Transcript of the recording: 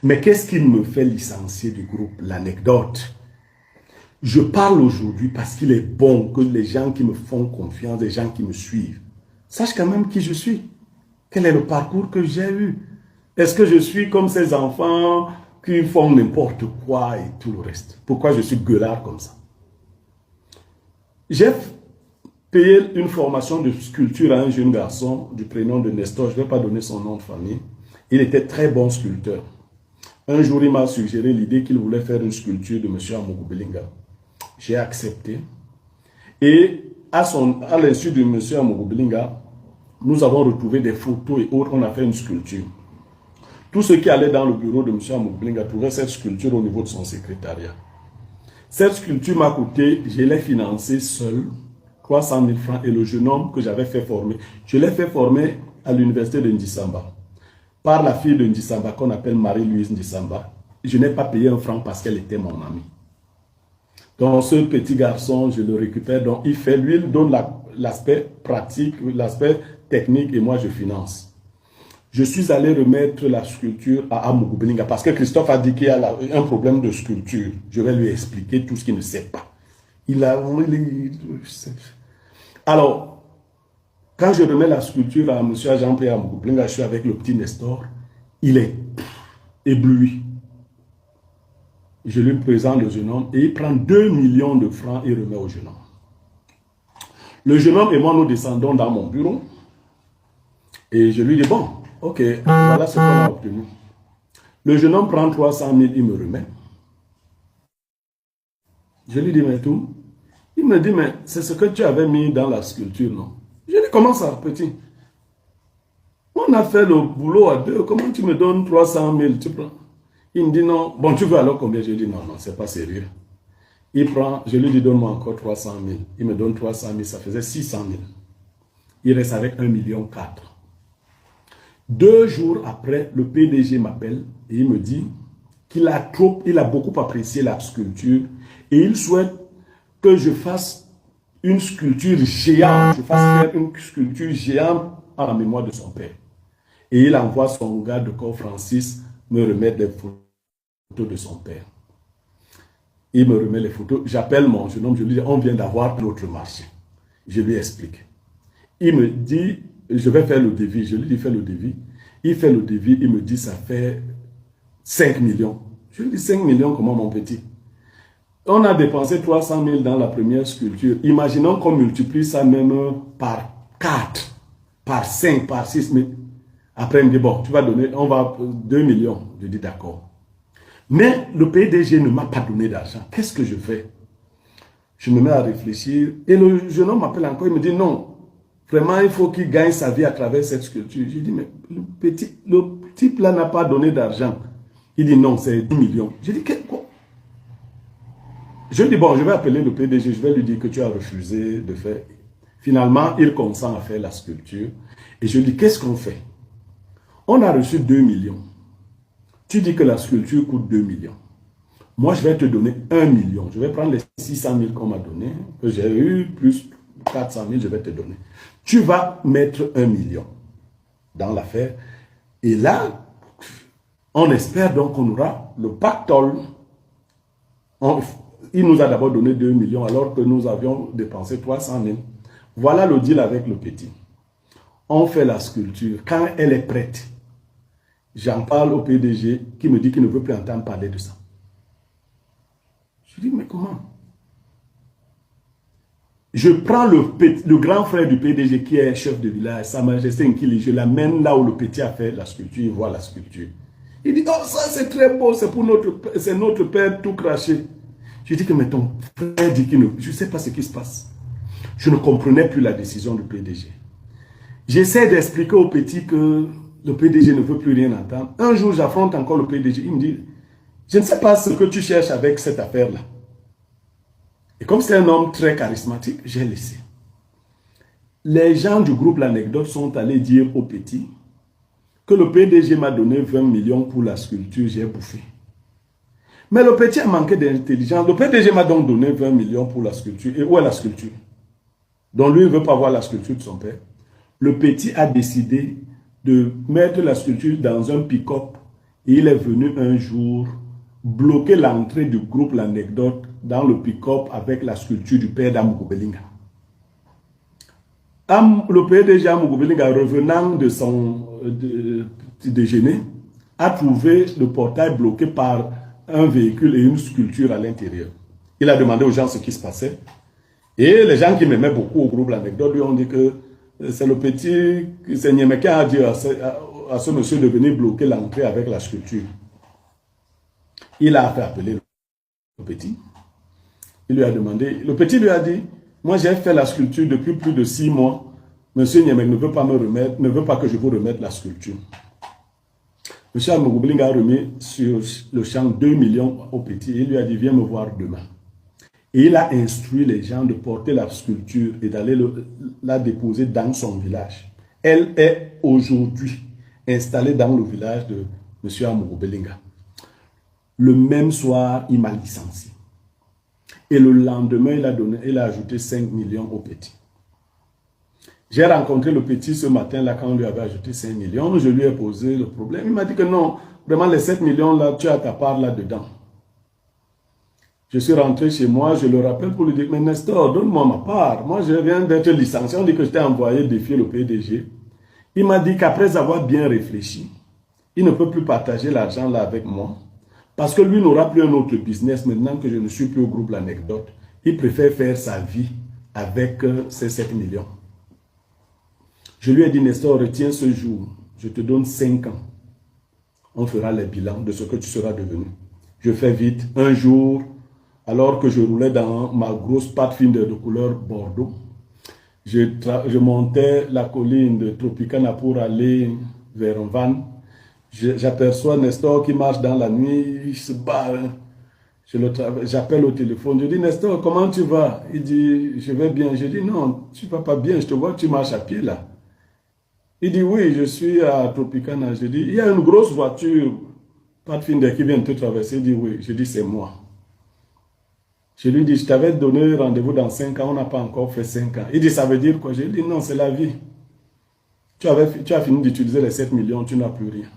Mais qu'est-ce qui me fait licencier du groupe? L'anecdote. Je parle aujourd'hui parce qu'il est bon que les gens qui me font confiance, les gens qui me suivent, sachent quand même qui je suis. Quel est le parcours que j'ai eu? Est-ce que je suis comme ces enfants qui font n'importe quoi et tout le reste? Pourquoi je suis gueulard comme ça? J'ai payé une formation de sculpture à un jeune garçon du prénom de Nestor. Je ne vais pas donner son nom de famille. Il était très bon sculpteur. Un jour, il m'a suggéré l'idée qu'il voulait faire une sculpture de M. Amougou-Belinga. J'ai accepté. Et à l'insu de M. Amougou-Belinga, nous avons retrouvé des photos et autres. On a fait une sculpture. Tous ceux qui allaient dans le bureau de M. Amougou-Belinga trouvaient cette sculpture au niveau de son secrétariat. Cette sculpture m'a coûté, je l'ai financée seul, 300 000 francs. Et le jeune homme que j'avais fait former, je l'ai fait former à l'université de Ndissamba, par la fille de Ndissamba qu'on appelle Marie-Louise Ndissamba. Je n'ai pas payé un franc parce qu'elle était mon amie. Donc ce petit garçon, je le récupère. Donc il fait, lui, il donne l'aspect pratique, l'aspect technique et moi je finance. Je suis allé remettre la sculpture à Amougou-Belinga parce que Christophe a dit qu'il y a un problème de sculpture. Je vais lui expliquer tout ce qu'il ne sait pas. Alors, quand je remets la sculpture à M. Jean-Pierre Amougou-Belinga, je suis avec le petit Nestor, il est ébloui. Je lui présente le jeune homme et il prend 2 millions de francs et remet au jeune homme. Le jeune homme et moi, nous descendons dans mon bureau et je lui dis, bon, ok, voilà ce qu'on a obtenu. Le jeune homme prend 300 000, il me remet. Je lui dis, mais tout. Il me dit, mais c'est ce que tu avais mis dans la sculpture, non? Je lui dis, comment ça, petit? On a fait le boulot à deux, comment tu me donnes 300 000, tu prends? Il me dit, non. Bon, tu veux alors combien? Je lui dis, non, non, c'est pas sérieux. Il prend, je lui dis, donne-moi encore 300 000. Il me donne 300 000, ça faisait 600 000. Il reste avec 1,4 million. 2 jours après, le PDG m'appelle et il me dit qu'il a beaucoup apprécié la sculpture et il souhaite que je fasse une sculpture géante. Je fasse faire une sculpture géante en la mémoire de son père. Et il envoie son gars de corps, Francis, me remettre des photos de son père. Il me remet les photos. J'appelle mon jeune homme, je lui dis, on vient d'avoir notre marché. Je lui explique. Il me dit, je vais faire le devis. Je lui dis, fais le devis. Il fait le devis, il me dit, ça fait 5 millions. Je lui dis, 5 millions, comment mon petit? On a dépensé 300 000 dans la première sculpture. Imaginons qu'on multiplie ça même par 4, par 5, par 6. Mais après, il me dit, bon, tu vas donner, on va 2 millions. Je dis, d'accord. Mais le PDG ne m'a pas donné d'argent. Qu'est-ce que je fais? Je me mets à réfléchir. Et le jeune homme m'appelle encore, il me dit, non. Vraiment, il faut qu'il gagne sa vie à travers cette sculpture. Je dis, mais le type là n'a pas donné d'argent. Il dit, non, c'est 10 millions. Je dis, quoi? Je dis, bon, je vais appeler le PDG, je vais lui dire que tu as refusé de faire. Finalement, il consent à faire la sculpture. Et je lui dis, qu'est-ce qu'on fait? On a reçu 2 millions. Tu dis que la sculpture coûte 2 millions. Moi, je vais te donner 1 million. Je vais prendre les 600 000 qu'on m'a donné, que j'ai eu, plus 400 000, je vais te donner. Tu vas mettre 1 million dans l'affaire. Et là, on espère donc qu'on aura le pactole. Il nous a d'abord donné 2 millions alors que nous avions dépensé 300 000. Voilà le deal avec le petit. On fait la sculpture. Quand elle est prête, j'en parle au PDG qui me dit qu'il ne veut plus entendre parler de ça. Je dis, mais comment? Je prends le grand frère du PDG qui est chef de village, Sa Majesté Nkili, je l'amène là où le petit a fait la sculpture, il voit la sculpture. Il dit, oh ça c'est très beau, c'est notre père tout craché. Je dis que mais ton frère dit qu'il ne... Je ne sais pas ce qui se passe. Je ne comprenais plus la décision du PDG. J'essaie d'expliquer au petit que le PDG ne veut plus rien entendre. Un jour, j'affronte encore le PDG. Il me dit, je ne sais pas ce que tu cherches avec cette affaire-là. Et comme c'est un homme très charismatique, j'ai laissé. Les gens du groupe L'Anecdote sont allés dire au petit que le PDG m'a donné 20 millions pour la sculpture, j'ai bouffé. Mais le petit a manqué d'intelligence. Le PDG m'a donc donné 20 millions pour la sculpture. Et où est la sculpture? Donc lui, il ne veut pas voir la sculpture de son père. Le petit a décidé de mettre la sculpture dans un pick-up Et il est venu un jour bloquer l'entrée du groupe L'Anecdote dans le pick-up avec la sculpture du père d'Amougou Belinga. Le PDG Amougou Belinga, revenant de son déjeuner, a trouvé le portail bloqué par un véhicule et une sculpture à l'intérieur. Il a demandé aux gens ce qui se passait. Et les gens qui m'aimaient beaucoup au groupe L'Anecdote lui ont dit que c'est le petit, c'est Niémé qui a dit à ce monsieur de venir bloquer l'entrée avec la sculpture. Il a fait appeler le petit. Il lui a demandé, le petit lui a dit, moi j'ai fait la sculpture depuis plus de 6 mois. Monsieur Niémé ne veut pas me remettre, ne veut pas que je vous remette la sculpture. Monsieur Amougou Belinga a remis sur le champ 2 millions au petit. Il lui a dit, viens me voir demain. Et il a instruit les gens de porter la sculpture et d'aller la déposer dans son village. Elle est aujourd'hui installée dans le village de M. Amougou Belinga. Le même soir, il m'a licencié. Et le lendemain, il a ajouté 5 millions au petit. J'ai rencontré le petit ce matin-là quand on lui avait ajouté 5 millions. Je lui ai posé le problème. Il m'a dit que non, vraiment les 7 millions-là, tu as ta part là-dedans. Je suis rentré chez moi, je le rappelle pour lui dire, mais Nestor, donne-moi ma part. Moi, je viens d'être licencié. On dit que je t'ai envoyé défier le PDG. Il m'a dit qu'après avoir bien réfléchi, il ne peut plus partager l'argent là avec moi. Parce que lui n'aura plus un autre business maintenant que je ne suis plus au groupe L'Anecdote. Il préfère faire sa vie avec ces 7 millions. Je lui ai dit, Nestor, retiens ce jour. Je te donne 5 ans. On fera les bilans de ce que tu seras devenu. Je fais vite. Un jour, alors que je roulais dans ma grosse Pathfinder de couleur bordeaux, je montais la colline de Tropicana pour aller vers un van. J'aperçois Nestor qui marche dans la nuit, il se bat. J'appelle au téléphone, je dis, Nestor, comment tu vas? Il dit, je vais bien. Je dis, non, tu ne vas pas bien, je te vois que tu marches à pied là. Il dit, oui, je suis à Tropicana. Je dis, il y a une grosse voiture, Pathfinder, qui vient de te traverser. Il dit, oui. Je dis, c'est moi. Je lui dis, je t'avais donné rendez-vous dans 5 ans, on n'a pas encore fait 5 ans. Il dit, ça veut dire quoi? Je lui dis, non, c'est la vie. Tu as fini d'utiliser les 7 millions, tu n'as plus rien.